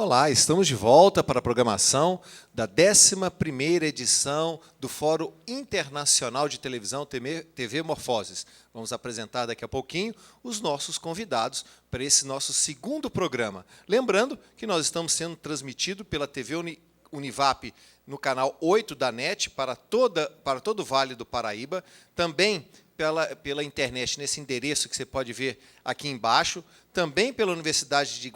Olá, estamos de volta para a programação da 11ª edição do Fórum Internacional de Televisão TV Morfoses. Vamos apresentar daqui a pouquinho os nossos convidados para esse nosso segundo programa. Lembrando que nós estamos sendo transmitidos pela TV Univap no canal 8 da NET para todo o Vale do Paraíba, também pela internet nesse endereço que você pode ver aqui embaixo, também pela Universidade de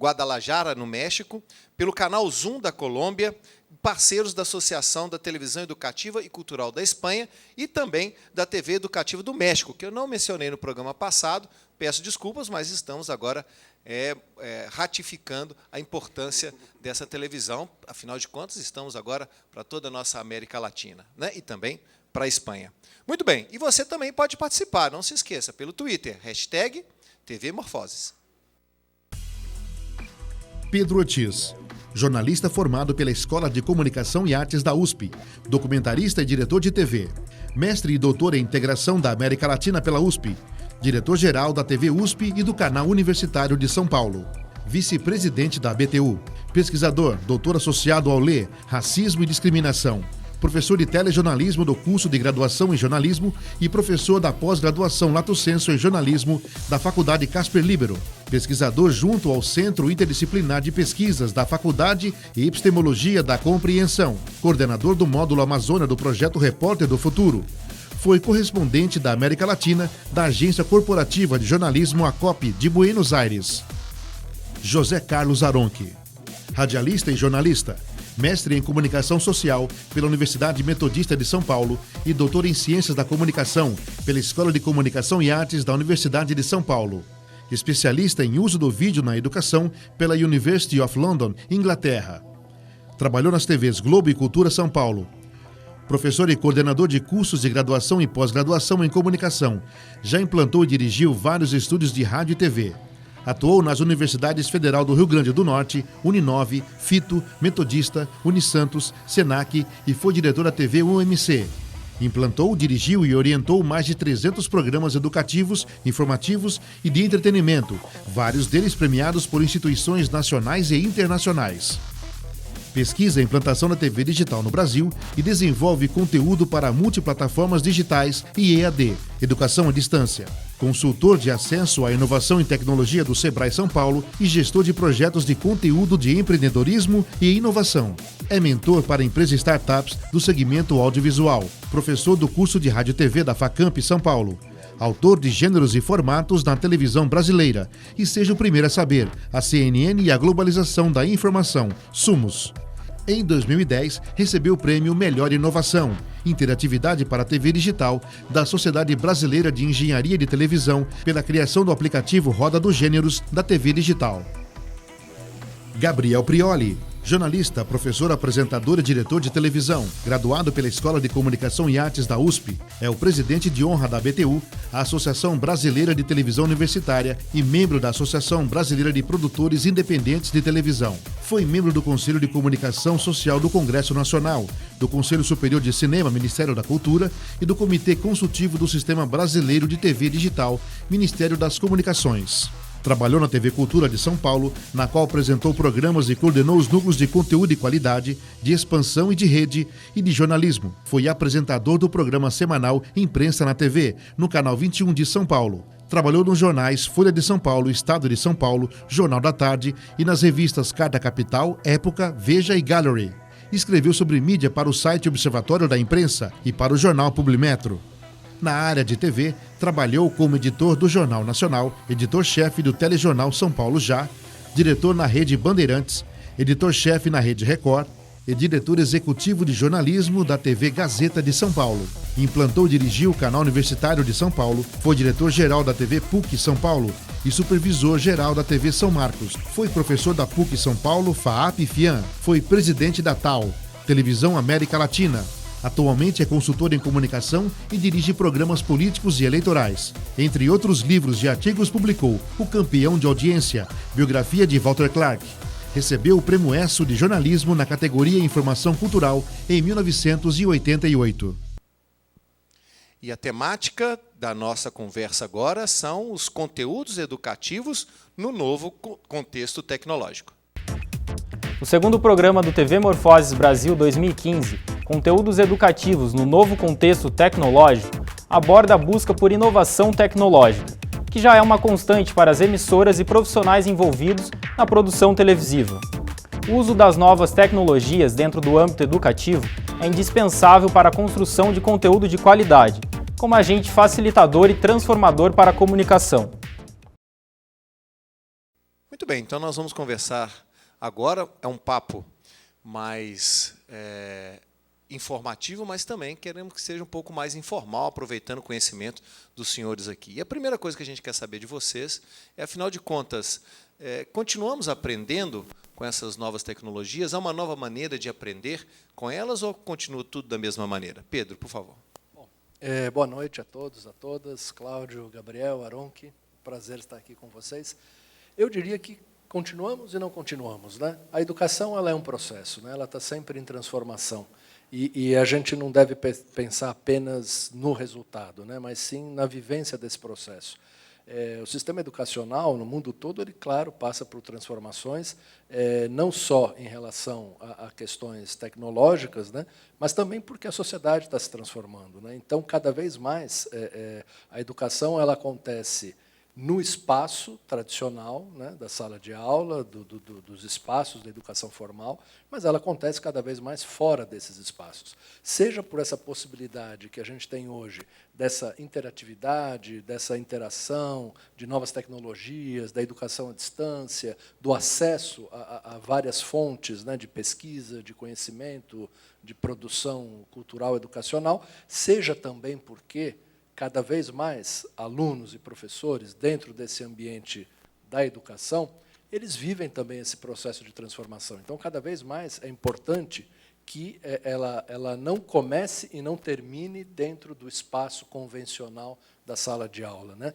Guadalajara, no México, pelo canal Zoom da Colômbia, parceiros da Associação da Televisão Educativa e Cultural da Espanha e também da TV Educativa do México, que eu não mencionei no programa passado, peço desculpas, mas estamos agora ratificando a importância dessa televisão, afinal de contas, estamos agora para toda a nossa América Latina, né? E também para a Espanha. Muito bem, e você também pode participar, não se esqueça, pelo Twitter, #TVMorfoses. Pedro Ortiz, jornalista formado pela Escola de Comunicação e Artes da USP, documentarista e diretor de TV, mestre e doutor em integração da América Latina pela USP, diretor-geral da TV USP e do Canal Universitário de São Paulo, vice-presidente da BTU, pesquisador, doutor associado ao LE, Racismo e Discriminação, professor de telejornalismo do curso de graduação em jornalismo e professor da pós-graduação Lato Sensu em jornalismo da Faculdade Casper Libero, pesquisador junto ao Centro Interdisciplinar de Pesquisas da Faculdade e Epistemologia da Compreensão, coordenador do módulo Amazônia do projeto Repórter do Futuro. Foi correspondente da América Latina da Agência Corporativa de Jornalismo ACOP de Buenos Aires. José Carlos Aronchi, radialista e jornalista, mestre em Comunicação Social pela Universidade Metodista de São Paulo e doutor em Ciências da Comunicação pela Escola de Comunicação e Artes da Universidade de São Paulo. Especialista em uso do vídeo na educação pela University of London, Inglaterra. Trabalhou nas TVs Globo e Cultura São Paulo. Professor e coordenador de cursos de graduação e pós-graduação em comunicação. Já implantou e dirigiu vários estúdios de rádio e TV. Atuou nas Universidades Federal do Rio Grande do Norte, Uninove, FITO, Metodista, Unisantos, SENAC e foi diretor da TV UMC. Implantou, dirigiu e orientou mais de 300 programas educativos, informativos e de entretenimento, vários deles premiados por instituições nacionais e internacionais. Pesquisa a implantação da TV digital no Brasil e desenvolve conteúdo para multiplataformas digitais e EAD, educação à distância. Consultor de acesso à inovação e tecnologia do Sebrae São Paulo e gestor de projetos de conteúdo de empreendedorismo e inovação. É mentor para empresas e startups do segmento audiovisual. Professor do curso de Rádio e TV da Facamp São Paulo. Autor de gêneros e formatos na televisão brasileira. E seja o primeiro a saber, a CNN e a globalização da informação, Sumos. Em 2010, recebeu o prêmio Melhor Inovação, Interatividade para a TV Digital, da Sociedade Brasileira de Engenharia de Televisão, pela criação do aplicativo Roda dos Gêneros da TV Digital. Gabriel Prioli, jornalista, professor, apresentador e diretor de televisão, graduado pela Escola de Comunicação e Artes da USP, é o presidente de honra da BTU, a Associação Brasileira de Televisão Universitária, e membro da Associação Brasileira de Produtores Independentes de Televisão. Foi membro do Conselho de Comunicação Social do Congresso Nacional, do Conselho Superior de Cinema, Ministério da Cultura, e do Comitê Consultivo do Sistema Brasileiro de TV Digital, Ministério das Comunicações. Trabalhou na TV Cultura de São Paulo, na qual apresentou programas e coordenou os núcleos de conteúdo e qualidade, de expansão e de rede e de jornalismo. Foi apresentador do programa semanal Imprensa na TV, no Canal 21 de São Paulo. Trabalhou nos jornais Folha de São Paulo, Estado de São Paulo, Jornal da Tarde e nas revistas Carta Capital, Época, Veja e Gallery. Escreveu sobre mídia para o site Observatório da Imprensa e para o jornal Publimetro. Na área de TV, trabalhou como editor do Jornal Nacional, editor-chefe do telejornal São Paulo Já, diretor na Rede Bandeirantes, editor-chefe na Rede Record e diretor executivo de jornalismo da TV Gazeta de São Paulo. Implantou e dirigiu o Canal Universitário de São Paulo, foi diretor-geral da TV PUC São Paulo e supervisor-geral da TV São Marcos. Foi professor da PUC São Paulo, FAAP e FIAM. Foi presidente da TAL, Televisão América Latina. Atualmente é consultor em comunicação e dirige programas políticos e eleitorais. Entre outros livros e artigos, publicou O Campeão de Audiência, biografia de Walter Clark. Recebeu o Prêmio ESSO de Jornalismo na categoria Informação Cultural em 1988. E a temática da nossa conversa agora são os conteúdos educativos no novo contexto tecnológico. O segundo programa do TV Morfoses Brasil 2015, Conteúdos Educativos no Novo Contexto Tecnológico, aborda a busca por inovação tecnológica, que já é uma constante para as emissoras e profissionais envolvidos na produção televisiva. O uso das novas tecnologias dentro do âmbito educativo é indispensável para a construção de conteúdo de qualidade, como agente facilitador e transformador para a comunicação. Muito bem, então nós vamos conversar agora. É um papo mais informativo, mas também queremos que seja um pouco mais informal, aproveitando o conhecimento dos senhores aqui. E a primeira coisa que a gente quer saber de vocês é, afinal de contas, continuamos aprendendo com essas novas tecnologias? Há uma nova maneira de aprender com elas ou continua tudo da mesma maneira? Pedro, por favor. Bom, boa noite a todos, a todas. Cláudio, Gabriel, Aronque, prazer estar aqui com vocês. Eu diria que continuamos e não continuamos, né? A educação, ela é um processo, né? Ela está sempre em transformação. E a gente não deve pensar apenas no resultado, né? Mas sim na vivência desse processo. O sistema educacional, no mundo todo, ele, claro, passa por transformações, não só em relação a questões tecnológicas, né, mas também porque a sociedade está se transformando, né? Então, cada vez mais, a educação ela acontece no espaço tradicional, né, da sala de aula, dos espaços da educação formal, mas ela acontece cada vez mais fora desses espaços. Seja por essa possibilidade que a gente tem hoje dessa interatividade, dessa interação, de novas tecnologias, da educação à distância, do acesso a várias fontes, né, de pesquisa, de conhecimento, de produção cultural educacional, seja também porque cada vez mais alunos e professores, dentro desse ambiente da educação, eles vivem também esse processo de transformação. Então, cada vez mais é importante que ela não comece e não termine dentro do espaço convencional da sala de aula, né?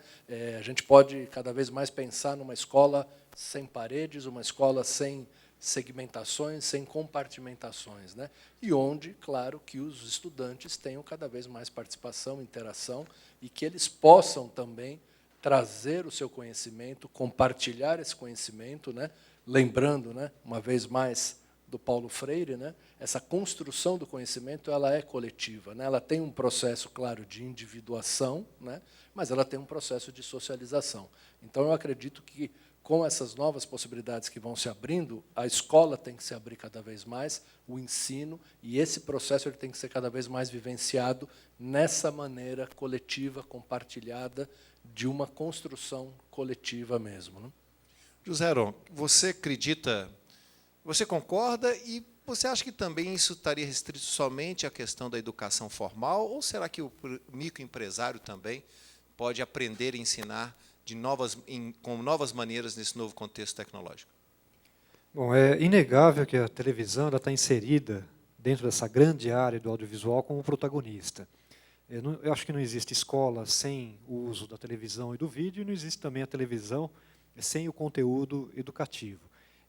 A gente pode, cada vez mais, pensar numa escola sem paredes, uma escola sem segmentações, sem compartimentações, né? E onde, claro, que os estudantes tenham cada vez mais participação, interação, e que eles possam também trazer o seu conhecimento, compartilhar esse conhecimento, né? Lembrando, né, uma vez mais, do Paulo Freire, né, essa construção do conhecimento ela é coletiva, né? Ela tem um processo, claro, de individuação, né, mas ela tem um processo de socialização. Então, eu acredito que, com essas novas possibilidades que vão se abrindo, a escola tem que se abrir cada vez mais, o ensino, e esse processo ele tem que ser cada vez mais vivenciado nessa maneira coletiva, compartilhada, de uma construção coletiva mesmo, né? José Aron, você acredita, você concorda e você acha que também isso estaria restrito somente à questão da educação formal, ou será que o microempresário também pode aprender e ensinar com novas maneiras nesse novo contexto tecnológico? Bom, é inegável que a televisão está inserida dentro dessa grande área do audiovisual como protagonista. Eu acho que não existe escola sem o uso da televisão e do vídeo, e não existe também a televisão sem o conteúdo educativo.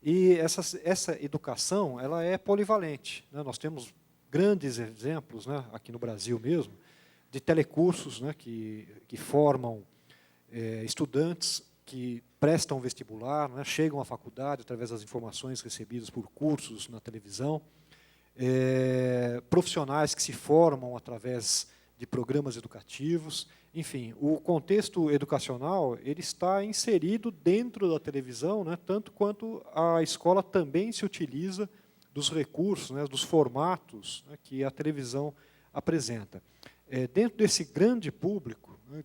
E essa educação ela é polivalente, né? Nós temos grandes exemplos, né, aqui no Brasil mesmo, de telecursos, né, que formam estudantes que prestam vestibular, né, chegam à faculdade através das informações recebidas por cursos na televisão, profissionais que se formam através de programas educativos. Enfim, o contexto educacional ele está inserido dentro da televisão, né, tanto quanto a escola também se utiliza dos recursos, né, dos formatos, né, que a televisão apresenta. Dentro desse grande público, né,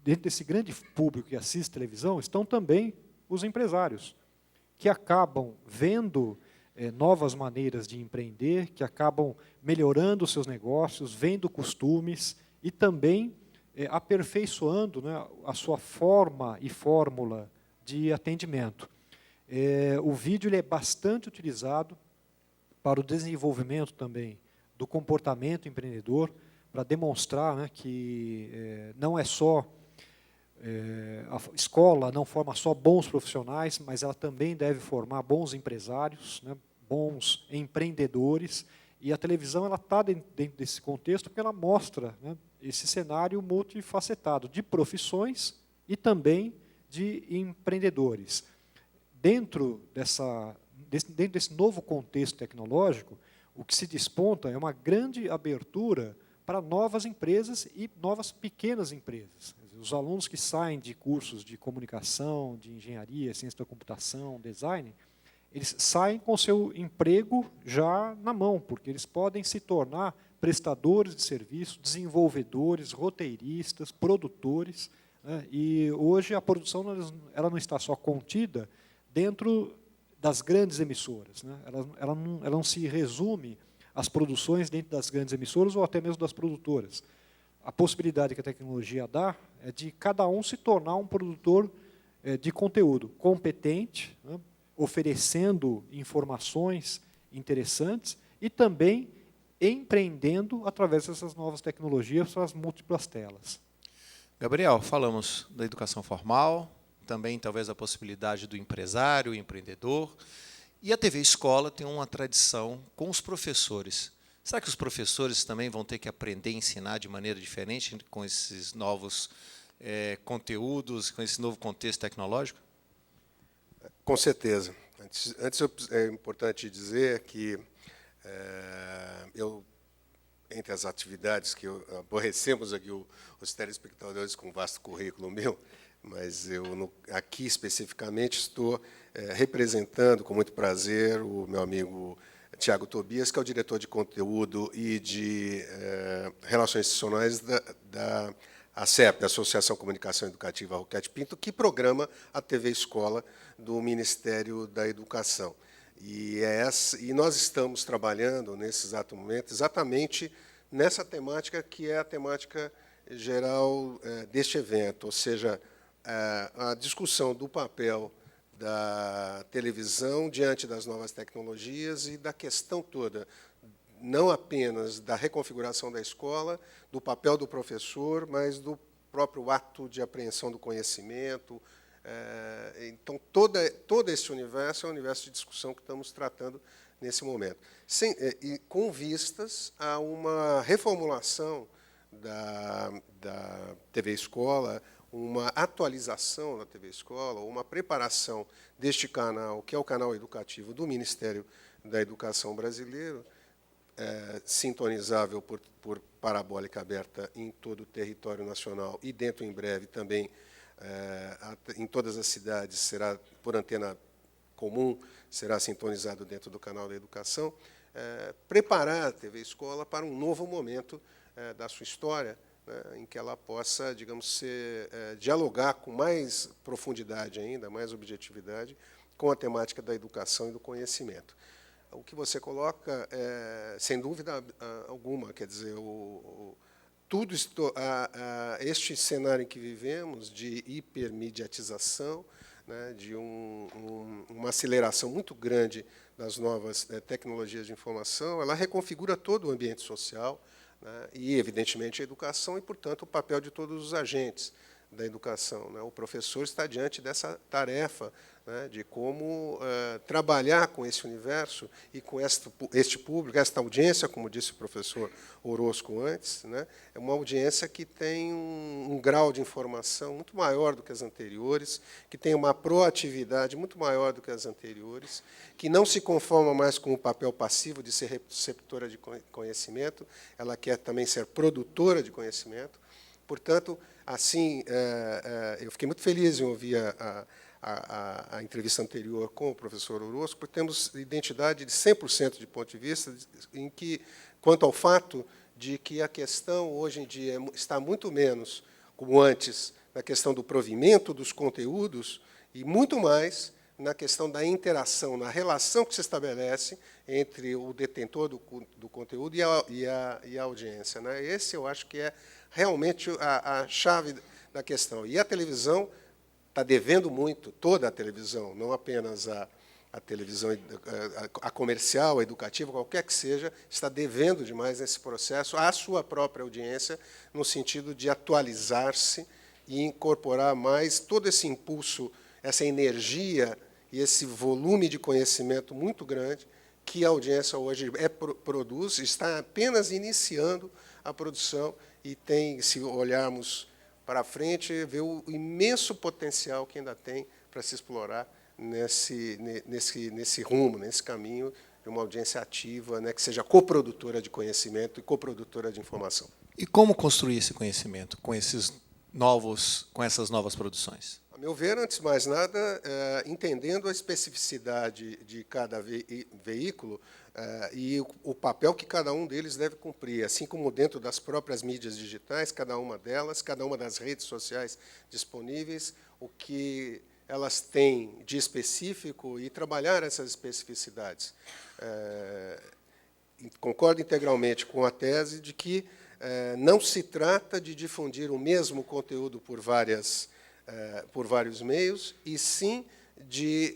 dentro desse grande público que assiste televisão, estão também os empresários, que acabam vendo novas maneiras de empreender, que acabam melhorando os seus negócios, vendo costumes e também aperfeiçoando, né, a sua forma e fórmula de atendimento. O vídeo ele é bastante utilizado para o desenvolvimento também do comportamento empreendedor, para demonstrar, né, que não é só a escola não forma só bons profissionais, mas ela também deve formar bons empresários, né, bons empreendedores, e a televisão ela está dentro desse contexto porque ela mostra, né, esse cenário multifacetado de profissões e também de empreendedores. Dentro dentro desse novo contexto tecnológico, o que se desponta é uma grande abertura para novas empresas e novas pequenas empresas. Os alunos que saem de cursos de comunicação, de engenharia, ciência da computação, design, eles saem com seu emprego já na mão, porque eles podem se tornar prestadores de serviço, desenvolvedores, roteiristas, produtores, né? E hoje a produção ela não está só contida dentro das grandes emissoras, né? Ela não se resume às produções dentro das grandes emissoras ou até mesmo das produtoras. A possibilidade que a tecnologia dá é de cada um se tornar um produtor de conteúdo competente, né? Oferecendo informações interessantes e também empreendendo através dessas novas tecnologias para as múltiplas telas. Gabriel, falamos da educação formal, também talvez a possibilidade do empresário, o empreendedor, e a TV Escola tem uma tradição com os professores. Será que os professores também vão ter que aprender a ensinar de maneira diferente com esses novos conteúdos, com esse novo contexto tecnológico? Com certeza. Antes é importante dizer que entre as atividades que aborrecemos aqui os telespectadores com um vasto currículo meu, mas eu aqui especificamente estou representando com muito prazer o meu amigo Tiago Tobias, que é o diretor de conteúdo e de relações institucionais da ACEP, da Associação Comunicação Educativa Roquete Pinto, que programa a TV Escola do Ministério da Educação. E nós estamos trabalhando, nesse exato momento, exatamente nessa temática que é a temática geral deste evento, ou seja, a discussão do papel da televisão diante das novas tecnologias e da questão toda, não apenas da reconfiguração da escola, do papel do professor, mas do próprio ato de apreensão do conhecimento. Então, todo esse universo é um universo de discussão que estamos tratando nesse momento. E com vistas a uma reformulação da TV Escola, uma atualização da TV Escola, uma preparação deste canal, que é o canal educativo do Ministério da Educação brasileiro, sintonizável por parabólica aberta em todo o território nacional e dentro, em breve, também em todas as cidades, será por antena comum, será sintonizado dentro do canal da educação, preparar a TV Escola para um novo momento da sua história, né, em que ela possa, digamos, dialogar com mais profundidade ainda, mais objetividade, com a temática da educação e do conhecimento. O que você coloca, sem dúvida alguma, quer dizer, este cenário em que vivemos de hipermediatização, né, de uma aceleração muito grande das novas tecnologias de informação, ela reconfigura todo o ambiente social, né, e, evidentemente, a educação e, portanto, o papel de todos os agentes da educação, né? O professor está diante dessa tarefa, né, de como trabalhar com esse universo e com este público, esta audiência, como disse o professor Orozco antes, né, é uma audiência que tem um grau de informação muito maior do que as anteriores, que tem uma proatividade muito maior do que as anteriores, que não se conforma mais com o papel passivo de ser receptora de conhecimento, ela quer também ser produtora de conhecimento. Portanto, assim, eu fiquei muito feliz em ouvir a entrevista anterior com o professor Orozco, porque temos identidade de 100% de ponto de vista, em que, quanto ao fato de que a questão, hoje em dia, está muito menos, como antes, na questão do provimento dos conteúdos, e muito mais na questão da interação, na relação que se estabelece entre o detentor do conteúdo e a audiência, né? Esse, eu acho que é realmente a chave da questão. E a televisão está devendo muito, toda a televisão, não apenas a televisão a comercial, a educativa, qualquer que seja, está devendo demais nesse processo à sua própria audiência, no sentido de atualizar-se e incorporar mais todo esse impulso, essa energia e esse volume de conhecimento muito grande que a audiência hoje produz, está apenas iniciando a produção e tem, se olharmos para frente, ver o imenso potencial que ainda tem para se explorar nesse rumo, nesse caminho de uma audiência ativa, né, que seja coprodutora de conhecimento e coprodutora de informação. E como construir esse conhecimento com essas novas produções? A meu ver, antes de mais nada, entendendo a especificidade de cada veículo e o papel que cada um deles deve cumprir, assim como dentro das próprias mídias digitais, cada uma delas, cada uma das redes sociais disponíveis, o que elas têm de específico e trabalhar essas especificidades. Concordo integralmente com a tese de que não se trata de difundir o mesmo conteúdo por vários meios, e sim de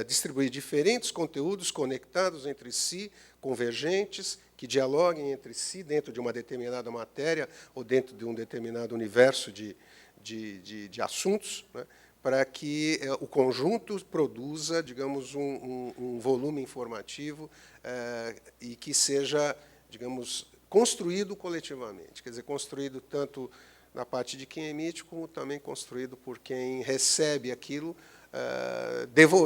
distribuir diferentes conteúdos conectados entre si, convergentes, que dialoguem entre si dentro de uma determinada matéria ou dentro de um determinado universo de assuntos, né, para que o conjunto produza, digamos, um volume informativo e que seja, digamos, construído coletivamente, quer dizer, construído tanto na parte de quem emite, como também construído por quem recebe aquilo,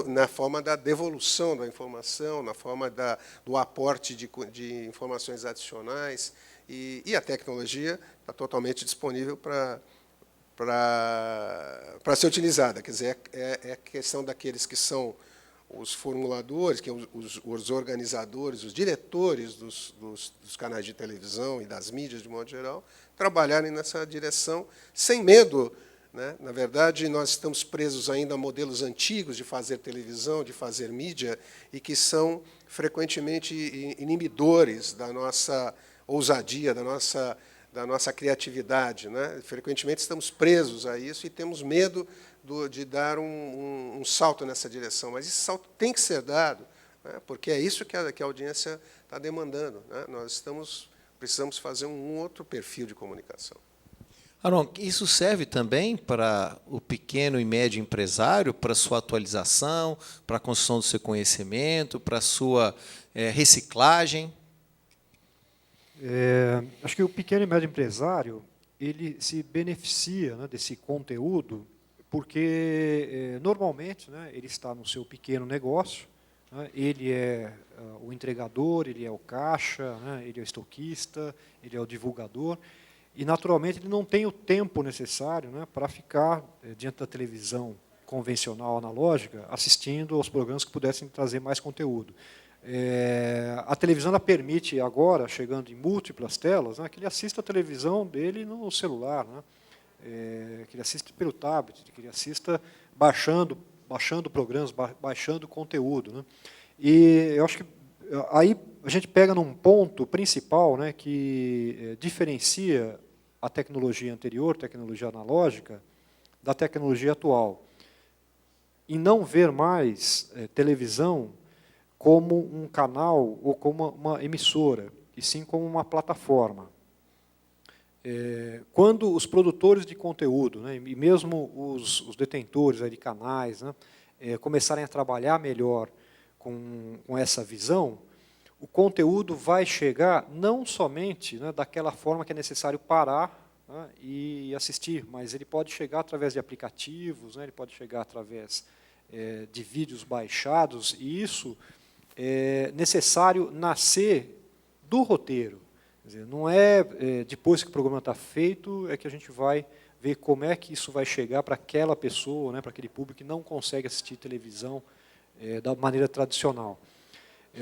na forma da devolução da informação, na forma do aporte de informações adicionais, e a tecnologia está totalmente disponível para ser utilizada. Quer dizer, é questão daqueles que são os formuladores, que os organizadores, os diretores dos canais de televisão e das mídias, de modo geral, trabalharem nessa direção, sem medo. Né? Na verdade, nós estamos presos ainda a modelos antigos de fazer televisão, de fazer mídia, e que são frequentemente inibidores da nossa ousadia, da nossa criatividade. Né? Frequentemente estamos presos a isso e temos medo de dar um salto nessa direção. Mas esse salto tem que ser dado, né? Porque é isso que a audiência está demandando. Né? Nós precisamos fazer um outro perfil de comunicação. Aron, isso serve também para o pequeno e médio empresário, para a sua atualização, para a construção do seu conhecimento, para a sua reciclagem? Acho que o pequeno e médio empresário ele se beneficia, né, desse conteúdo, porque, normalmente, né, ele está no seu pequeno negócio, né, ele é o entregador, ele é o caixa, né, ele é o estoquista, ele é o divulgador, e, naturalmente, ele não tem o tempo necessário, né, para ficar diante da televisão convencional, analógica, assistindo aos programas que pudessem trazer mais conteúdo. A televisão ela permite agora, chegando em múltiplas telas, né, que ele assista a televisão dele no celular, né, que ele assista pelo tablet, que ele assista baixando programas, baixando conteúdo. Né. E eu acho que aí a gente pega num ponto principal, né, que diferencia a tecnologia anterior, tecnologia analógica, da tecnologia atual. E não ver mais televisão como um canal ou como uma emissora, e sim como uma plataforma. Quando os produtores de conteúdo, né, e mesmo os detentores de canais, né, começarem a trabalhar melhor com essa visão, o conteúdo vai chegar não somente, né, daquela forma que é necessário parar, né, e assistir, mas ele pode chegar através de aplicativos, né, ele pode chegar através de vídeos baixados, e isso é necessário nascer do roteiro. Quer dizer, não é depois que o programa está feito é que a gente vai ver como é que isso vai chegar para aquela pessoa, né, para aquele público que não consegue assistir televisão da maneira tradicional.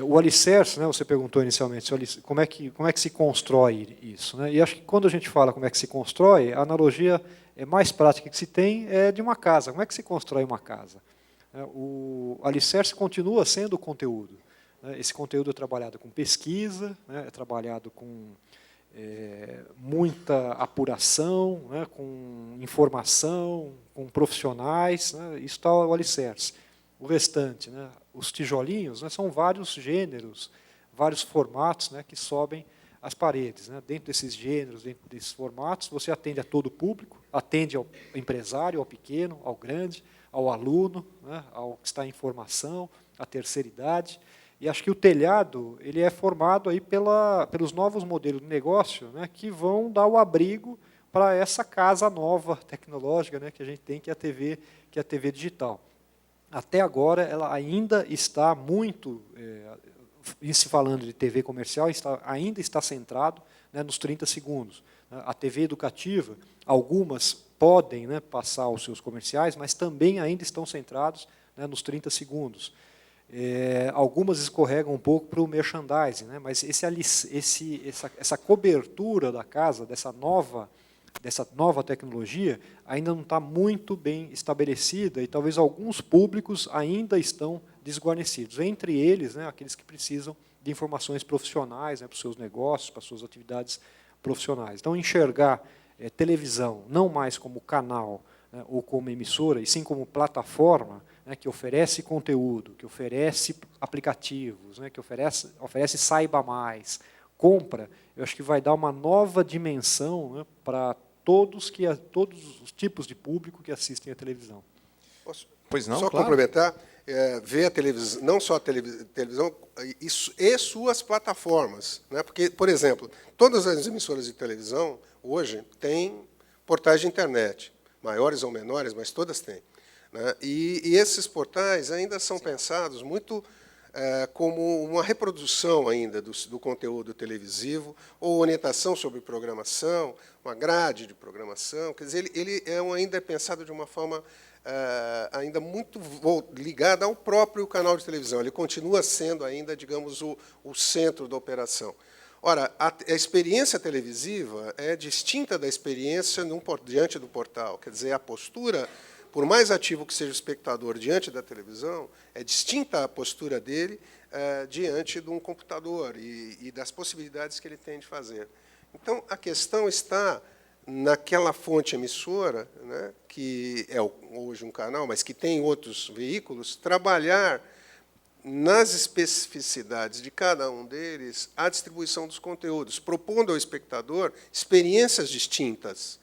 O alicerce, né, você perguntou inicialmente, como é que se constrói isso, né? E acho que quando a gente fala como é que se constrói, a analogia mais prática que se tem é de uma casa. Como é que se constrói uma casa? O alicerce continua sendo o conteúdo. Esse conteúdo é trabalhado com pesquisa, né, é trabalhado com muita apuração, né, com informação, com profissionais, né, isso está o alicerce. O restante, né, os tijolinhos, né, são vários gêneros, vários formatos, né, que sobem as paredes. Né. Dentro desses gêneros, dentro desses formatos, você atende a todo o público, atende ao empresário, ao pequeno, ao grande, ao aluno, né, ao que está em formação, à terceira idade. E acho que o telhado ele é formado aí pelos novos modelos de negócio, né, que vão dar o abrigo para essa casa nova tecnológica, né, que a gente tem, que é a TV digital. Até agora, ela ainda está muito, se falando de TV comercial, ainda está centrado, né, nos 30 segundos. A TV educativa, algumas podem, né, passar os seus comerciais, mas também ainda estão centrados, né, nos 30 segundos. Algumas escorregam um pouco para o merchandising, né, mas essa cobertura da casa, dessa nova tecnologia, ainda não está muito bem estabelecida e talvez alguns públicos ainda estão desguarnecidos, entre eles, né, aqueles que precisam de informações profissionais, né, para os seus negócios, para as suas atividades profissionais. Então, enxergar televisão não mais como canal, né, ou como emissora, e sim como plataforma, né, que oferece conteúdo, que oferece aplicativos, né, que oferece saiba mais, compra, eu acho que vai dar uma nova dimensão, né, para todos os tipos de público que assistem à televisão. Pois não, só claro. complementar, ver a televisão, não só a televisão, e suas plataformas, né? Porque, por exemplo, todas as emissoras de televisão hoje têm portais de internet, maiores ou menores, mas todas têm, né? E esses portais ainda são pensados muito como uma reprodução ainda do conteúdo televisivo, ou orientação sobre programação, uma grade de programação. Quer dizer, ele ainda é pensado de uma forma ainda muito ligada ao próprio canal de televisão. Ele continua sendo ainda, digamos, o centro da operação. Ora, a experiência televisiva é distinta da experiência diante do portal. Quer dizer, a postura, por mais ativo que seja o espectador diante da televisão, é distinta a postura dele diante de um computador e das possibilidades que ele tem de fazer. Então, a questão está naquela fonte emissora, né, que é hoje um canal, mas que tem outros veículos, trabalhar nas especificidades de cada um deles a distribuição dos conteúdos, propondo ao espectador experiências distintas.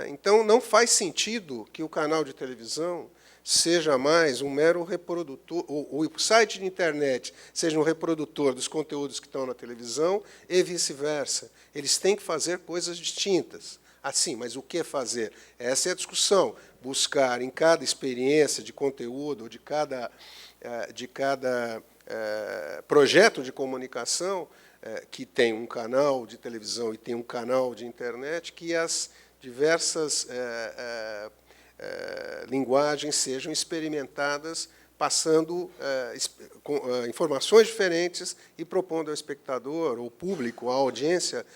Então, não faz sentido que o canal de televisão seja mais um mero reprodutor, o site de internet seja um reprodutor dos conteúdos que estão na televisão e vice-versa. Eles têm que fazer coisas distintas. Assim, mas o que fazer? Essa é a discussão. Buscar em cada experiência de conteúdo, de cada projeto de comunicação, que tem um canal de televisão e tem um canal de internet, que as diversas linguagens sejam experimentadas, passando informações diferentes e propondo ao espectador, ao público, à audiência,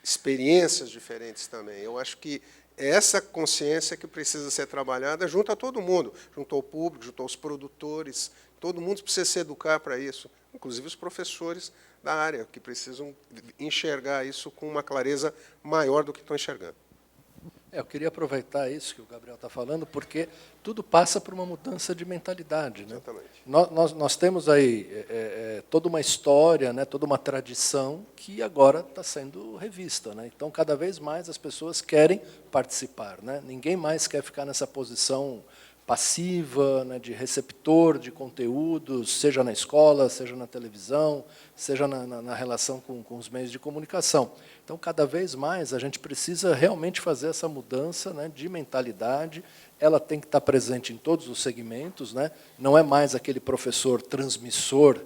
experiências diferentes também. Eu acho que é essa consciência que precisa ser trabalhada junto a todo mundo, junto ao público, junto aos produtores. Todo mundo precisa se educar para isso, inclusive os professores da área, que precisam enxergar isso com uma clareza maior do que estão enxergando. Eu queria aproveitar isso que o Gabriel está falando, porque tudo passa por uma mudança de mentalidade, né? Exatamente. Nós temos aí toda uma história, né, toda uma tradição que agora está sendo revista, né? Então, cada vez mais as pessoas querem participar, né? Ninguém mais quer ficar nessa posição passiva, né, de receptor de conteúdos, seja na escola, seja na televisão, seja na relação com os meios de comunicação. Então, cada vez mais, a gente precisa realmente fazer essa mudança, né, de mentalidade. Ela tem que estar presente em todos os segmentos, né? Não é mais aquele professor transmissor,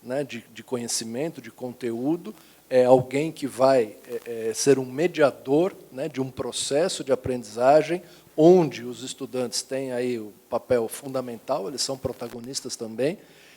né, de conhecimento, de conteúdo, é alguém que vai ser um mediador, né, de um processo de aprendizagem, onde os estudantes têm aí o papel fundamental, eles são protagonistas também.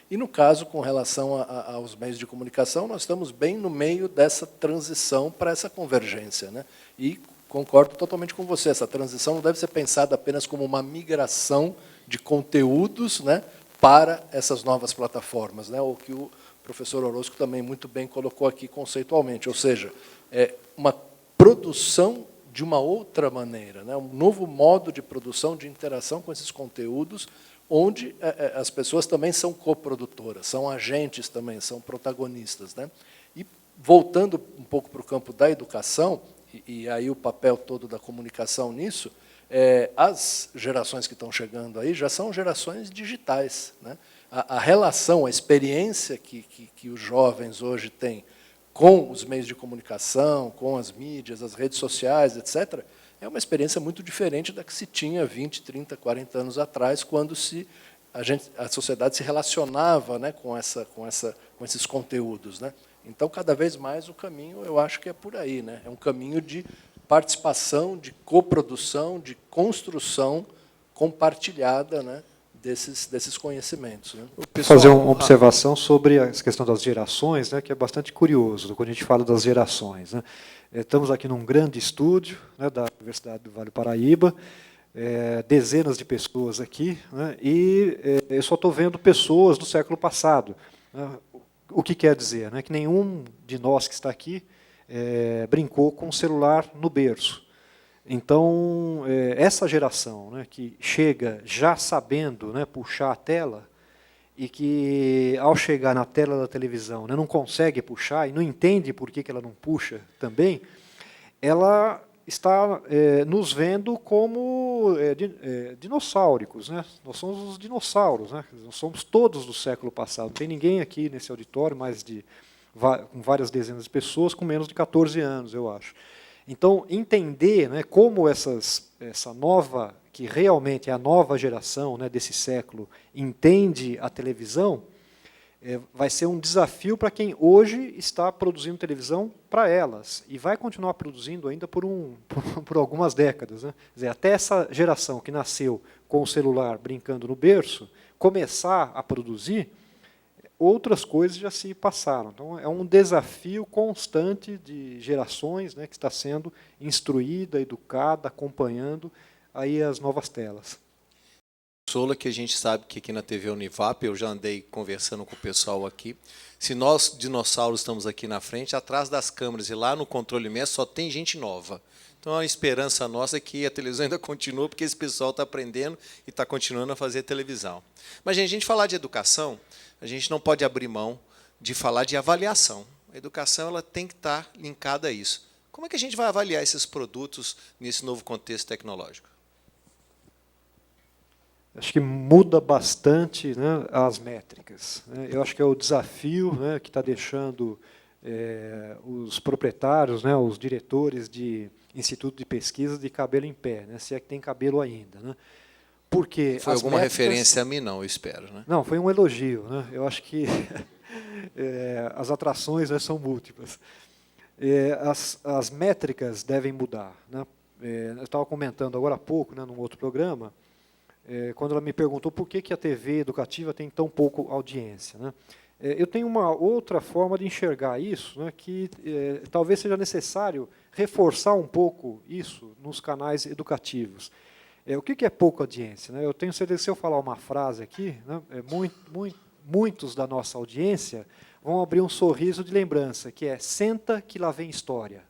E, no caso, com relação aos meios de comunicação, nós estamos bem no meio dessa transição para essa convergência, né? E concordo totalmente com você, essa transição não deve ser pensada apenas como uma migração de conteúdos, né, para essas novas plataformas, né? O que o professor Orozco também muito bem colocou aqui conceitualmente, ou seja, uma produção de uma outra maneira, né? Um novo modo de produção, de interação com esses conteúdos, onde as pessoas também são coprodutoras, são agentes também, são protagonistas, né? E, voltando um pouco para o campo da educação, e aí o papel todo da comunicação nisso, as gerações que estão chegando aí já são gerações digitais, né? A relação, a experiência que os jovens hoje têm com os meios de comunicação, com as mídias, as redes sociais, etc., é uma experiência muito diferente da que se tinha 20, 30, 40 anos atrás, quando a sociedade se relacionava, né, com esses conteúdos, né? Então, cada vez mais o caminho, eu acho que é por aí, né? É um caminho de participação, de coprodução, de construção compartilhada, né, desses conhecimentos, né? Fazer uma observação sobre a questão das gerações, né, que é bastante curioso, quando a gente fala das gerações, né? Estamos aqui num grande estúdio, né, da Universidade do Vale do Paraíba, dezenas de pessoas aqui, né, e eu só estou vendo pessoas do século passado. Né? O que quer dizer? Né, que nenhum de nós que está aqui brincou com o celular no berço. Então, essa geração, né, que chega já sabendo, né, puxar a tela, e que, ao chegar na tela da televisão, né, não consegue puxar, e não entende por que ela não puxa também, ela está nos vendo como dinossáuricos. Né? Nós somos os dinossauros, né? Nós somos todos do século passado. Não tem ninguém aqui nesse auditório, com várias dezenas de pessoas, com menos de 14 anos, eu acho. Então, entender, né, como essa nova, que realmente é a nova geração, né, desse século, entende a televisão, vai ser um desafio para quem hoje está produzindo televisão para elas, e vai continuar produzindo ainda por algumas décadas. Né? Quer dizer, até essa geração que nasceu com o celular brincando no berço, começar a produzir, outras coisas já se passaram. Então, é um desafio constante de gerações, né, que está sendo instruída, educada, acompanhando aí as novas telas. Sola, que a gente sabe que aqui na TV Univap, eu já andei conversando com o pessoal aqui, se nós, dinossauros, estamos aqui na frente, atrás das câmeras e lá no controle mestre só tem gente nova. Então, a esperança nossa é que a televisão ainda continua, porque esse pessoal está aprendendo e está continuando a fazer televisão. Mas, gente, a gente falar de educação, a gente não pode abrir mão de falar de avaliação. A educação ela tem que estar linkada a isso. Como é que a gente vai avaliar esses produtos nesse novo contexto tecnológico? Acho que muda bastante, né, as métricas. Né? Eu acho que é o desafio, né, que está deixando os proprietários, né, os diretores de instituto de pesquisa de cabelo em pé, né, se é que tem cabelo ainda. Né? Porque foi alguma referência a mim, não, eu espero. Né? Não, foi um elogio. Né? Eu acho que as atrações, né, são múltiplas. As métricas devem mudar. Né? Eu estava comentando agora há pouco, né, num outro programa, quando ela me perguntou por que a TV educativa tem tão pouco audiência. Né? Eu tenho uma outra forma de enxergar isso, né, que talvez seja necessário reforçar um pouco isso nos canais educativos. O que é pouca audiência? Né? Eu tenho certeza que se eu falar uma frase aqui, né, muitos da nossa audiência vão abrir um sorriso de lembrança, que é "senta que lá vem história".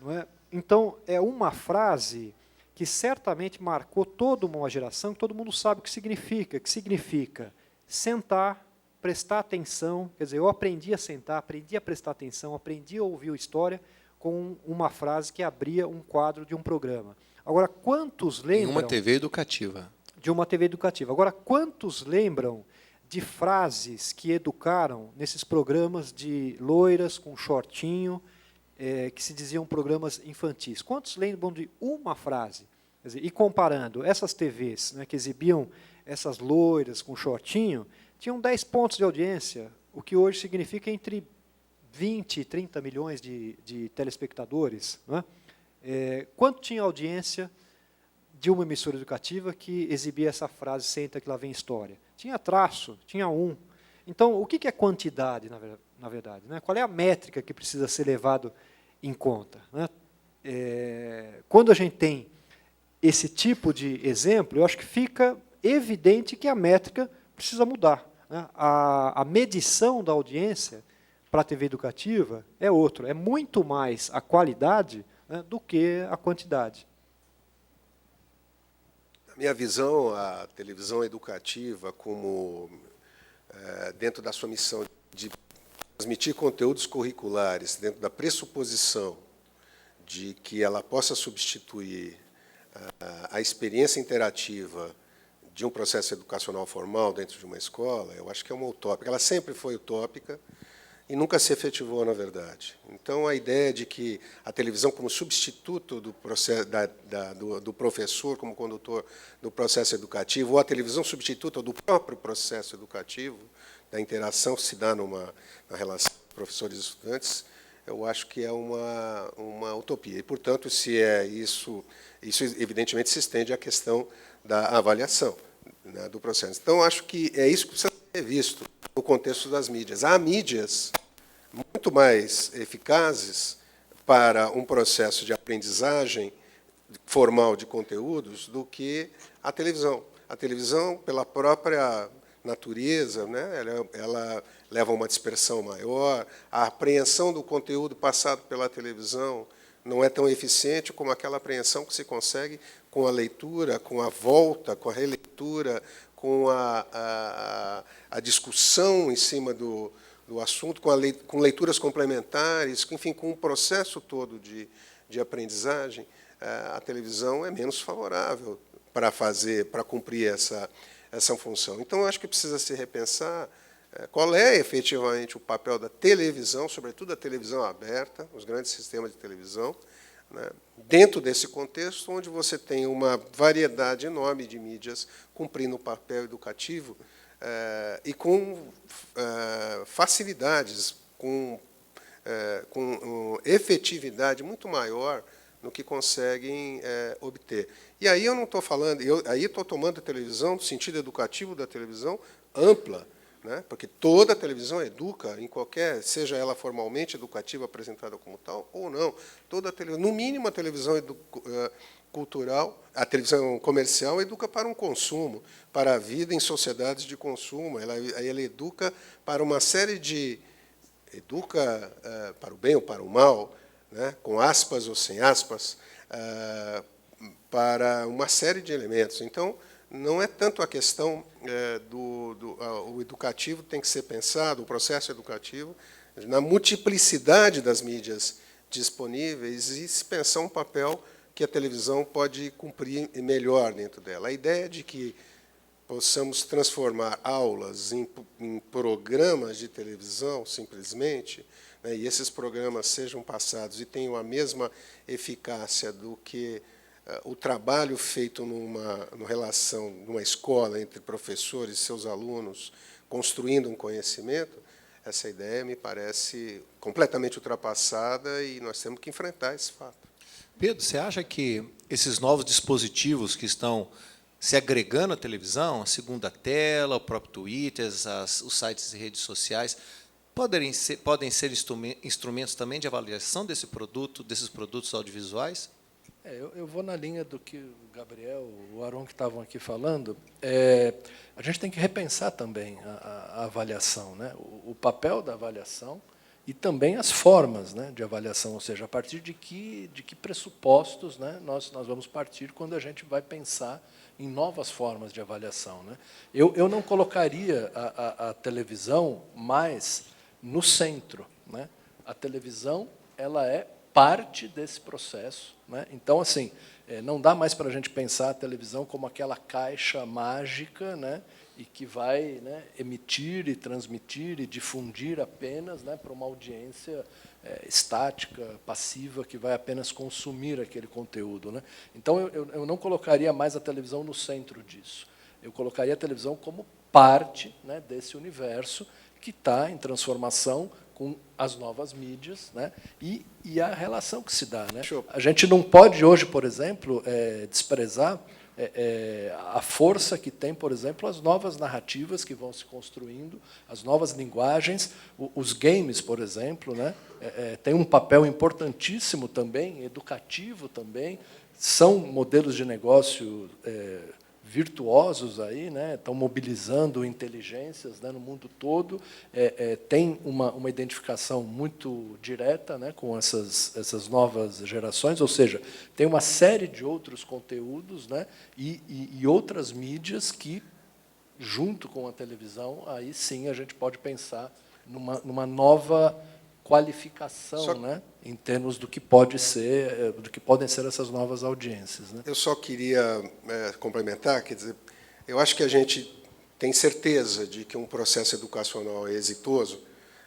Não é? Então, é uma frase que certamente marcou toda uma geração, que todo mundo sabe o que significa sentar, prestar atenção. Quer dizer, eu aprendi a sentar, aprendi a prestar atenção, aprendi a ouvir a história com uma frase que abria um quadro de um programa. Agora, quantos lembram... Em uma TV educativa. De uma TV educativa. Agora, quantos lembram de frases que educaram nesses programas de loiras com shortinho, que se diziam programas infantis? Quantos lembram de uma frase? Quer dizer, e comparando, essas TVs, né, que exibiam essas loiras com shortinho, tinham 10 pontos de audiência, o que hoje significa entre 20 e 30 milhões de telespectadores. Né? Quanto tinha audiência de uma emissora educativa que exibia essa frase "senta que lá vem história"? Tinha traço, tinha um. Então, o que é quantidade, na verdade? Né? Qual é a métrica que precisa ser levado em conta? Né? Quando a gente tem esse tipo de exemplo, eu acho que fica evidente que a métrica precisa mudar. Né? A medição da audiência para a TV educativa é outra, é muito mais a qualidade, né, do que a quantidade. Na minha visão, a televisão educativa, como dentro da sua missão de transmitir conteúdos curriculares, dentro da pressuposição de que ela possa substituir a experiência interativa de um processo educacional formal dentro de uma escola, eu acho que é uma utópica. Ela sempre foi utópica, e nunca se efetivou, na verdade. Então, a ideia de que a televisão, como substituto do, processo, do professor, como condutor do processo educativo, ou a televisão substituta do próprio processo educativo, da interação que se dá na relação professores e estudantes, eu acho que é uma utopia. E, portanto, se é isso evidentemente se estende à questão da avaliação, né, do processo. Então, acho que é isso que precisa ser visto no contexto das mídias. Há mídias muito mais eficazes para um processo de aprendizagem formal de conteúdos do que a televisão. A televisão, pela própria natureza, né, ela leva a uma dispersão maior, a apreensão do conteúdo passado pela televisão não é tão eficiente como aquela apreensão que se consegue com a leitura, com a volta, com a releitura, com a discussão em cima do assunto, com leituras complementares, enfim, com o processo todo de aprendizagem. A televisão é menos favorável para cumprir essa função. Então, eu acho que precisa se repensar qual é efetivamente o papel da televisão, sobretudo a televisão aberta, os grandes sistemas de televisão, né, dentro desse contexto onde você tem uma variedade enorme de mídias cumprindo o papel educativo e com facilidades, com efetividade muito maior no que conseguem obter. E aí eu não estou falando, aí estou tomando a televisão, no sentido educativo da televisão, ampla, né, porque toda a televisão educa, em qualquer, seja ela formalmente educativa, apresentada como tal, ou não. Toda a televisão, no mínimo, a televisão cultural, a televisão comercial educa para um consumo, para a vida em sociedades de consumo. Ela educa para uma série de... Educa para o bem ou para o mal, né, com aspas ou sem aspas, para uma série de elementos. Então, não é tanto a questão o educativo tem que ser pensado, o processo educativo, na multiplicidade das mídias disponíveis e se pensar um papel que a televisão pode cumprir melhor dentro dela. A ideia de que possamos transformar aulas em programas de televisão, simplesmente, né, e esses programas sejam passados e tenham a mesma eficácia do que o trabalho feito numa escola entre professores e seus alunos, construindo um conhecimento, essa ideia me parece completamente ultrapassada e nós temos que enfrentar esse fato. Pedro, você acha que esses novos dispositivos que estão se agregando à televisão, a segunda tela, o próprio Twitter, os sites e redes sociais, podem ser instrumentos também de avaliação desses produtos audiovisuais? Eu vou na linha do que o Gabriel, o Aron que estavam aqui falando. A gente tem que repensar também a avaliação, né? O papel da avaliação e também as formas, né, de avaliação, ou seja, a partir de que pressupostos, né, nós vamos partir quando a gente vai pensar em novas formas de avaliação, né? Eu não colocaria a televisão mais no centro, né? A televisão ela é parte desse processo, né? Então, assim, não dá mais para a gente pensar a televisão como aquela caixa mágica, né, e que vai, né, emitir e transmitir e difundir apenas, né, para uma audiência estática, passiva, que vai apenas consumir aquele conteúdo, né? Então, eu não colocaria mais a televisão no centro disso. Eu colocaria a televisão como parte, né, desse universo que está em transformação com as novas mídias, né, e a relação que se dá, né? A gente não pode hoje, por exemplo, desprezar a força que tem, por exemplo, as novas narrativas que vão se construindo, as novas linguagens, os games, por exemplo, né, têm um papel importantíssimo também, educativo também, são modelos de negócio virtuosos aí, né, estão mobilizando inteligências, né, no mundo todo, tem uma identificação muito direta, né, com essas novas gerações, ou seja, tem uma série de outros conteúdos, né, e outras mídias que, junto com a televisão, aí sim a gente pode pensar numa nova qualificação, né, em termos do que podem ser essas novas audiências, né? Eu só queria complementar, quer dizer, eu acho que a gente tem certeza de que um processo educacional é exitoso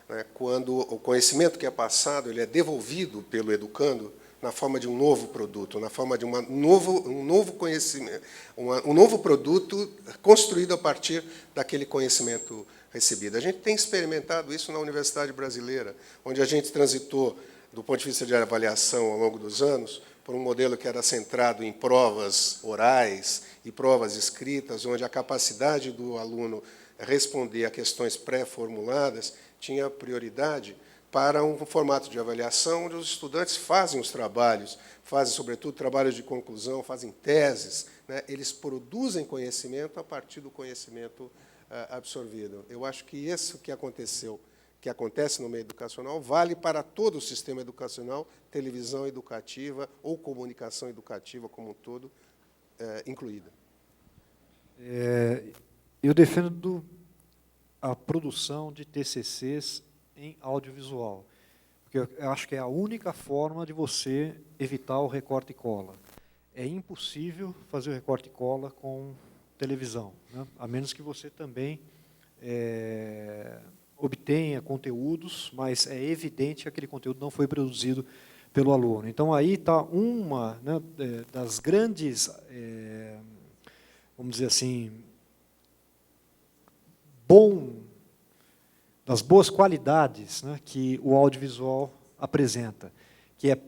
né, quando o conhecimento que é passado ele é devolvido pelo educando na forma de um novo produto, na forma de um novo conhecimento, um novo produto construído a partir daquele conhecimento recebido. A gente tem experimentado isso na Universidade Brasileira, onde a gente transitou, do ponto de vista de avaliação ao longo dos anos, por um modelo que era centrado em provas orais e provas escritas, onde a capacidade do aluno responder a questões pré-formuladas tinha prioridade, para um formato de avaliação onde os estudantes fazem os trabalhos, fazem, sobretudo, trabalhos de conclusão, fazem teses, né? Eles produzem conhecimento a partir do conhecimento absorvido. Eu acho que isso que acontece no meio educacional, vale para todo o sistema educacional, televisão educativa ou comunicação educativa como um todo, incluída. Eu defendo a produção de TCCs em audiovisual, porque eu acho que é a única forma de você evitar o recorte e cola. É impossível fazer o recorte e cola com televisão, né? A menos que você também obtenha conteúdos, mas é evidente que aquele conteúdo não foi produzido pelo aluno. Então, aí está uma, né, das grandes, vamos dizer assim, das boas qualidades, né, que o audiovisual apresenta, que é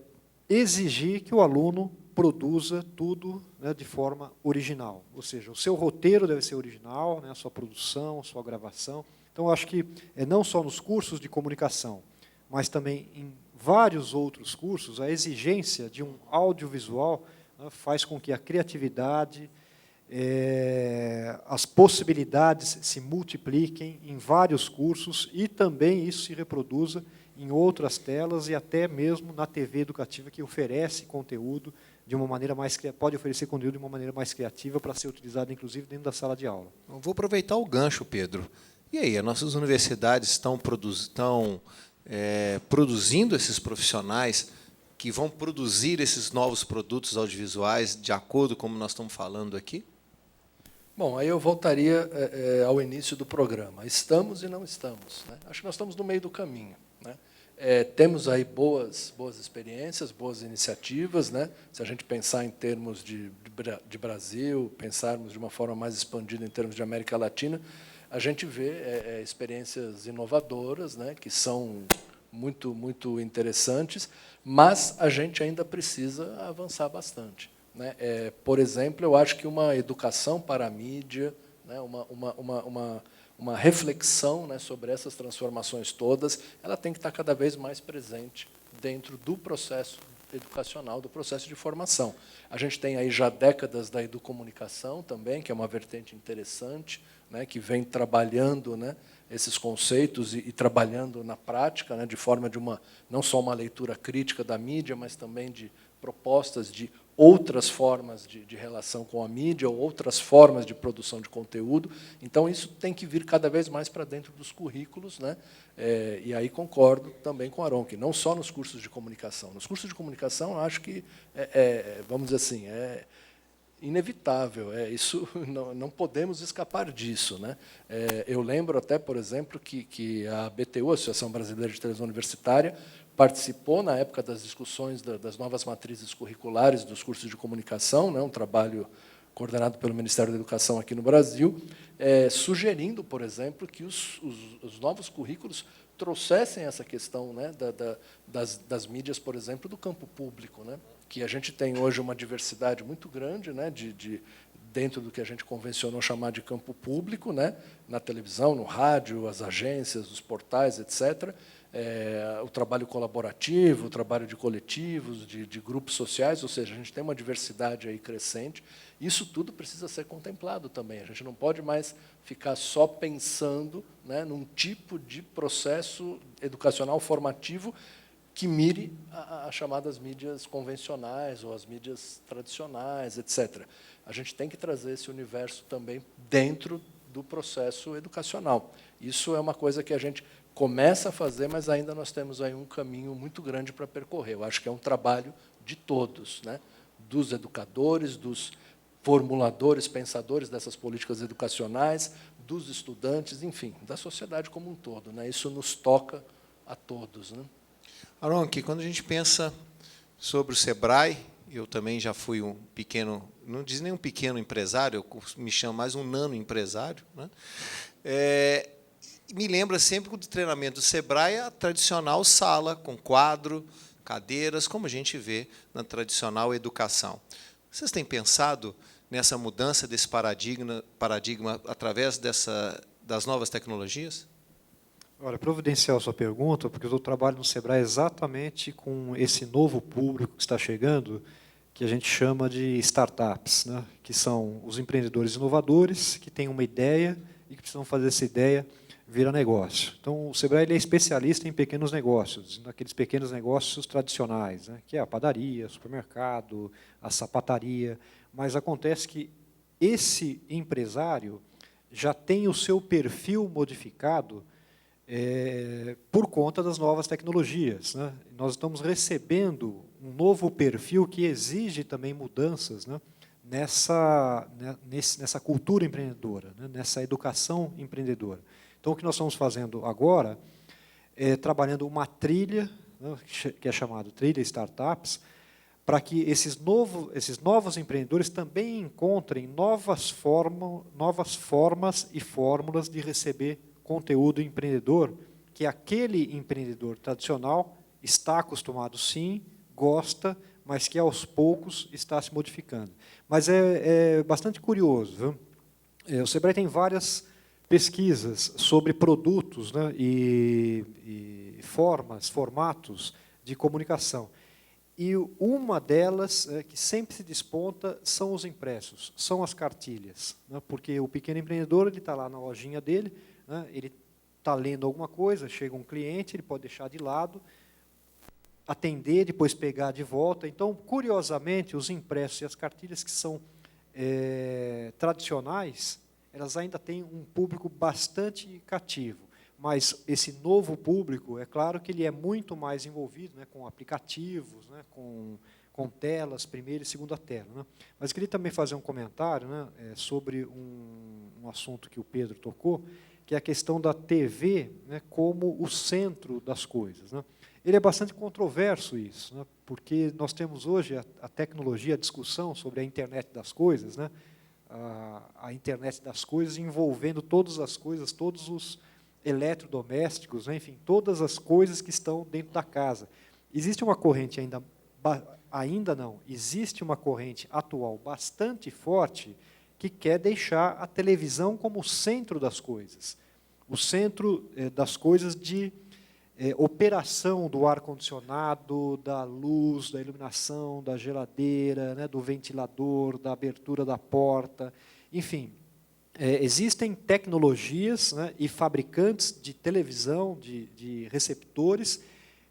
exigir que o aluno produza tudo, né, de forma original. Ou seja, o seu roteiro deve ser original, né, a sua produção, a sua gravação. Então, eu acho que não só nos cursos de comunicação, mas também em vários outros cursos, a exigência de um audiovisual, né, faz com que a criatividade, as possibilidades se multipliquem em vários cursos e também isso se reproduza em outras telas e até mesmo na TV educativa, que oferece conteúdo de uma maneira pode oferecer conteúdo de uma maneira mais criativa para ser utilizado, inclusive, dentro da sala de aula. Eu vou aproveitar o gancho, Pedro. E aí, as nossas universidades estão produzindo esses profissionais que vão produzir esses novos produtos audiovisuais de acordo com como nós estamos falando aqui? Bom, aí eu voltaria ao início do programa. Estamos e não estamos, né? Acho que nós estamos no meio do caminho, né? Temos aí boas experiências, boas iniciativas, né? Se a gente pensar em termos de Brasil, pensarmos de uma forma mais expandida em termos de América Latina, a gente vê experiências inovadoras, né, que são muito interessantes, mas a gente ainda precisa avançar bastante, né? Por exemplo, eu acho que uma educação para a mídia, né, uma reflexão, né, sobre essas transformações todas, ela tem que estar cada vez mais presente dentro do processo educacional, do processo de formação. A gente tem aí já décadas da educomunicação também, que é uma vertente interessante, né, que vem trabalhando, né, esses conceitos e trabalhando na prática, né, de forma de não só uma leitura crítica da mídia, mas também de propostas de outras formas de relação com a mídia, ou outras formas de produção de conteúdo. Então, isso tem que vir cada vez mais para dentro dos currículos, né? E aí concordo também com o Aron, que não só nos cursos de comunicação. Nos cursos de comunicação, eu acho que, vamos dizer assim, é inevitável, isso não podemos escapar disso, né? Eu lembro até, por exemplo, que a BTU, a Associação Brasileira de Televisão Universitária, participou, na época das discussões das novas matrizes curriculares dos cursos de comunicação, né, um trabalho coordenado pelo Ministério da Educação aqui no Brasil, sugerindo, por exemplo, que os novos currículos trouxessem essa questão, né, das mídias, por exemplo, do campo público, né, que a gente tem hoje uma diversidade muito grande, né, dentro do que a gente convencionou chamar de campo público, né, na televisão, no rádio, as agências, os portais, etc., o trabalho colaborativo, o trabalho de coletivos, de grupos sociais, ou seja, a gente tem uma diversidade aí crescente. Isso tudo precisa ser contemplado também. A gente não pode mais ficar só pensando, né, num tipo de processo educacional formativo que mire as chamadas mídias convencionais ou as mídias tradicionais, etc. A gente tem que trazer esse universo também dentro do processo educacional. Isso é uma coisa que a gente começa a fazer, mas ainda nós temos aí um caminho muito grande para percorrer. Eu acho que é um trabalho de todos, né? Dos educadores, dos formuladores, pensadores dessas políticas educacionais, dos estudantes, enfim, da sociedade como um todo, né? Isso nos toca a todos, né? Aronque, quando a gente pensa sobre o Sebrae, eu também já fui um pequeno, não diz nem um pequeno empresário, eu me chamo mais um nano empresário, né? Me lembra sempre que o treinamento do Sebrae é a tradicional sala, com quadro, cadeiras, como a gente vê na tradicional educação. Vocês têm pensado nessa mudança desse paradigma através das novas tecnologias? Olha, providencial a sua pergunta, porque eu trabalho no Sebrae exatamente com esse novo público que está chegando, que a gente chama de startups, né? Que são os empreendedores inovadores que têm uma ideia e que precisam fazer essa ideia virar negócio. Então, o Sebrae ele é especialista em pequenos negócios, naqueles pequenos negócios tradicionais, né? Que é a padaria, o supermercado, a sapataria. Mas acontece que esse empresário já tem o seu perfil modificado por conta das novas tecnologias, né? Nós estamos recebendo um novo perfil que exige também mudanças, né? Nessa cultura empreendedora, né? Nessa educação empreendedora. Então, o que nós estamos fazendo agora é trabalhando uma trilha, né, que é chamada Trilha Startups, para que esses novos empreendedores também encontrem novas formas e fórmulas de receber conteúdo empreendedor, que aquele empreendedor tradicional está acostumado, sim, gosta, mas que aos poucos está se modificando. Mas é bastante curioso, viu? O Sebrae tem várias pesquisas sobre produtos, né, e formatos de comunicação. E uma delas, que sempre se desponta, são os impressos, são as cartilhas, né, porque o pequeno empreendedor ele está lá na lojinha dele, né, ele está lendo alguma coisa, chega um cliente, ele pode deixar de lado, atender, depois pegar de volta. Então, curiosamente, os impressos e as cartilhas que são tradicionais, elas ainda têm um público bastante cativo. Mas esse novo público, é claro que ele é muito mais envolvido, né, com aplicativos, né, com telas, primeira e segunda tela, né. Mas queria também fazer um comentário, né, sobre um assunto que o Pedro tocou, que é a questão da TV, né, como o centro das coisas, né. Ele é bastante controverso isso, né, porque nós temos hoje a tecnologia, a discussão sobre a internet das coisas, né, a internet das coisas envolvendo todas as coisas, todos os eletrodomésticos, né, enfim, todas as coisas que estão dentro da casa. Existe uma corrente existe uma corrente atual bastante forte que quer deixar a televisão como o centro das coisas. O centro das coisas de operação do ar-condicionado, da luz, da iluminação, da geladeira, né, do ventilador, da abertura da porta, enfim. Existem tecnologias, né, e fabricantes de televisão, de receptores,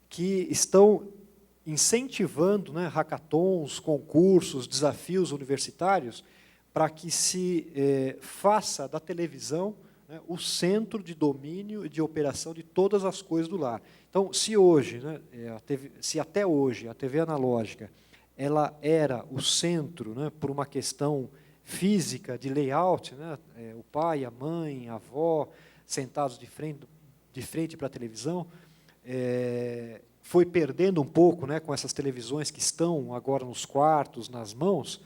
que estão incentivando, né, hackathons, concursos, desafios universitários, para que se faça da televisão, né, o centro de domínio e de operação de todas as coisas do lar. Então, se hoje, né, se até hoje a TV analógica ela era o centro, né, por uma questão física, de layout, né, o pai, a mãe, a avó, sentados de frente para a televisão, foi perdendo um pouco, né, com essas televisões que estão agora nos quartos, nas mãos.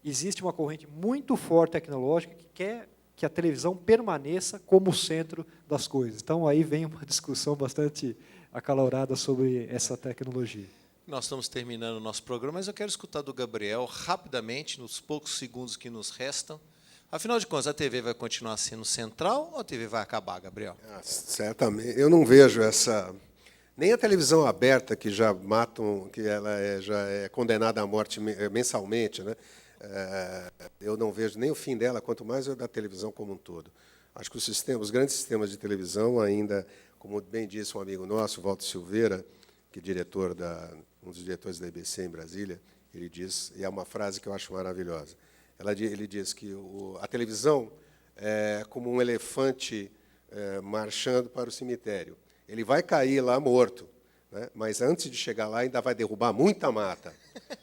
Existe uma corrente muito forte tecnológica que quer que a televisão permaneça como o centro das coisas. Então, aí vem uma discussão bastante acalorada sobre essa tecnologia. Nós estamos terminando o nosso programa, mas eu quero escutar do Gabriel, rapidamente, nos poucos segundos que nos restam. Afinal de contas, a TV vai continuar sendo central ou a TV vai acabar, Gabriel? Certamente. Eu não vejo essa... Nem a televisão aberta, que já matam, que ela já é condenada à morte mensalmente, né? Eu não vejo nem o fim dela, quanto mais o da televisão como um todo. Acho que os grandes sistemas de televisão ainda, como bem disse um amigo nosso, Walter Silveira, que é um dos diretores da IBC em Brasília, ele diz, e é uma frase que eu acho maravilhosa, ele diz que a televisão é como um elefante marchando para o cemitério. Ele vai cair lá morto, né? Mas antes de chegar lá ainda vai derrubar muita mata,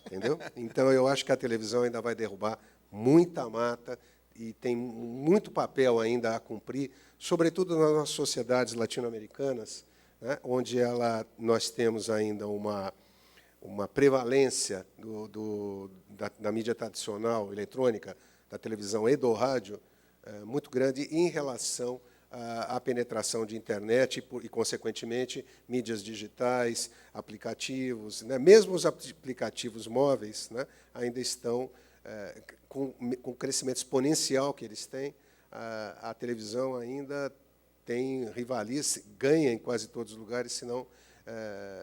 entendeu? Então eu acho que a televisão ainda vai derrubar muita mata e tem muito papel ainda a cumprir, sobretudo nas nossas sociedades latino-americanas, né, onde nós temos ainda uma prevalência da mídia tradicional, eletrônica, da televisão e do rádio, muito grande em relação à penetração de internet e, consequentemente, mídias digitais, aplicativos, né? Mesmo os aplicativos móveis, né, ainda estão com o crescimento exponencial que eles têm. A televisão ainda rivaliza, ganha em quase todos os lugares, se não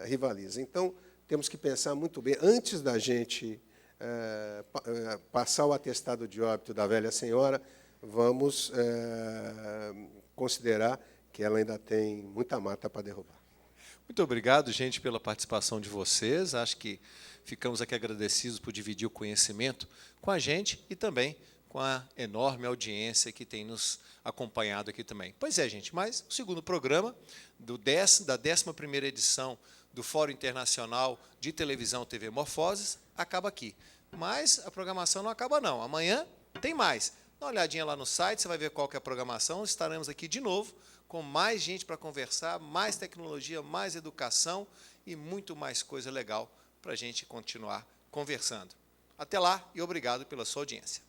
rivaliza. Então, temos que pensar muito bem, antes da gente passar o atestado de óbito da velha senhora, vamos considerar que ela ainda tem muita mata para derrubar. Muito obrigado, gente, pela participação de vocês. Acho que ficamos aqui agradecidos por dividir o conhecimento com a gente e também com a enorme audiência que tem nos acompanhado aqui também. Pois é, gente, mas o segundo programa da 11ª edição do Fórum Internacional de Televisão TV Morfoses acaba aqui. Mas a programação não acaba, não. Amanhã tem mais. Dá uma olhadinha lá no site, você vai ver qual que é a programação. Estaremos aqui de novo com mais gente para conversar, mais tecnologia, mais educação e muito mais coisa legal para a gente continuar conversando. Até lá e obrigado pela sua audiência.